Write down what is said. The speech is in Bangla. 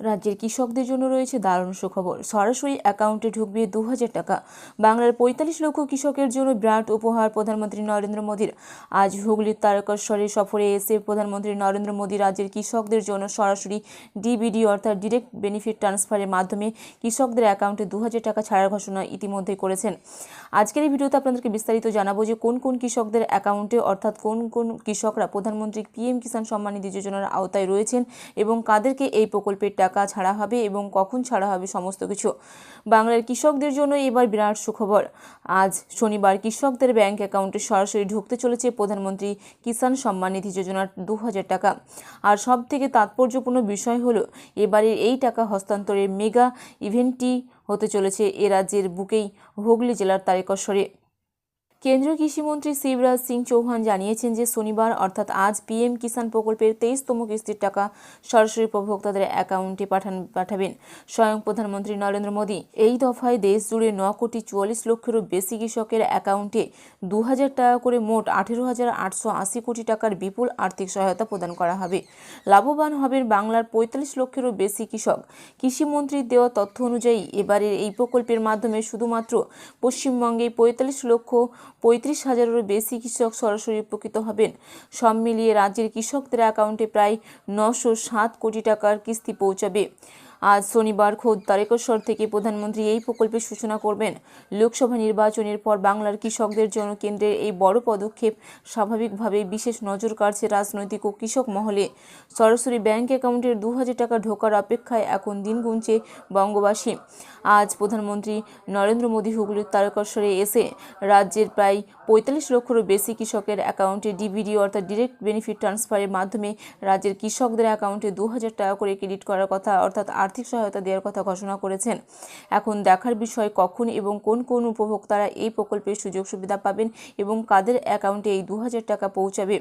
রাজ্যের কৃষকদের জন্য রয়েছে দারুণ সুখবর। সরাসরি অ্যাকাউন্টে ঢুকবে 2000 টাকা। বাংলার 45 লক্ষ কৃষকের জন্য বিরাট উপহার প্রধানমন্ত্রী নরেন্দ্র মোদীর। আজ হুগলির তারকেশ্বরে সফরে এসে প্রধানমন্ত্রী নরেন্দ্র মোদী রাজ্যের কৃষকদের জন্য সরাসরি ডিবিডি অর্থাৎ ডিরেক্ট বেনিফিট ট্রান্সফারের মাধ্যমে কৃষকদের অ্যাকাউন্টে 2000 টাকা ছাড়ার ঘোষণা ইতিমধ্যে করেছেন। আজকের এই ভিডিওতে আপনাদেরকে বিস্তারিত জানাবো যে কোন কোন কৃষকদের অ্যাকাউন্টে অর্থাৎ কোন কোন কৃষকরা প্রধানমন্ত্রী পিএম কিষাণ সম্মান নিধি যোজনার আওতায় রয়েছেন এবং কাদেরকে এই প্রকল্পের টাকা ছাড়া হবে এবং কখন ছাড়া হবে সমস্ত কিছু। বাংলার কৃষকদের জন্য এবার বিরাট সুখবর। আজ শনিবার কৃষকদের ব্যাংক অ্যাকাউন্টে সরাসরি ঢুকতে চলেছে প্রধানমন্ত্রী কিষাণ সম্মান নিধি যোজনার 2000 টাকা। আর সব থেকে তাৎপর্যপূর্ণ বিষয় হলো এবারের এই টাকা হস্তান্তরের মেগা ইভেন্টটি হতে চলেছে এ রাজ্যের বুকেই হুগলি জেলার তারকেশ্বরে। কেন্দ্রীয় কৃষিমন্ত্রী শিবরাজ সিং চৌহান জানিয়েছেন যে শনিবার অর্থাৎ আজ পিএম কিষাণ প্রকল্পের 23তম কিস্তির টাকা সরাসরি উপভোক্তাদের অ্যাকাউন্টে পাঠাবেন স্বয়ং প্রধানমন্ত্রী নরেন্দ্র মোদী। এই দফায় দেশ জুড়ে 9,44,00,000-এরও বেশি কৃষকের অ্যাকাউন্টে 2000 টাকা করে মোট 18,880 কোটি টাকার বিপুল আর্থিক সহায়তা প্রদান করা হবে। লাভবান হবেন বাংলার 45 লক্ষেরও বেশি কৃষক। কৃষিমন্ত্রীর দেওয়া তথ্য অনুযায়ী এবারের এই প্রকল্পের মাধ্যমে শুধুমাত্র পশ্চিমবঙ্গে 45,35,000-এরও বেশি কৃষক সরাসরি উপকৃত হবেন। সব মিলিয়ে রাজ্যের কৃষকদের অ্যাকাউন্টে প্রায় 907 কোটি টাকার কিস্তি পৌঁছাবে। আজ শনিবার খোদ তারকেশ্বর থেকে প্রধানমন্ত্রী এই প্রকল্পের সূচনা করবেন। লোকসভা নির্বাচনের পর বাংলার কৃষকদের জন্য কেন্দ্রের এই বড় পদক্ষেপ স্বাভাবিকভাবেই বিশেষ নজর কাড়ছে রাজনৈতিক ও কৃষক মহলে। সরাসরি ব্যাংক অ্যাকাউন্টের 2000 টাকা ঢোকার অপেক্ষায় এখন দিন গুনছে বঙ্গবাসী। আজ প্রধানমন্ত্রী নরেন্দ্র মোদী হুগলির তারকেশ্বরে এসে রাজ্যের প্রায় 45 লক্ষেরও বেশি কৃষকের অ্যাকাউন্টে ডিবিডি অর্থাৎ ডিরেক্ট বেনিফিট ট্রান্সফারের মাধ্যমে রাজ্যের কৃষকদের অ্যাকাউন্টে 2000 টাকা করে ক্রেডিট করার কথা অর্থাৎ আর্থিক সহায়তা দেওয়ার কথা ঘোষণা করেছেন। এখন দেখার বিষয় কখন এবং কোন কোন উপভোক্তারা এই প্রকল্পের সুযোগ সুবিধা পাবেন এবং কাদের অ্যাকাউন্টে এই 2000 টাকা পৌঁছাবে।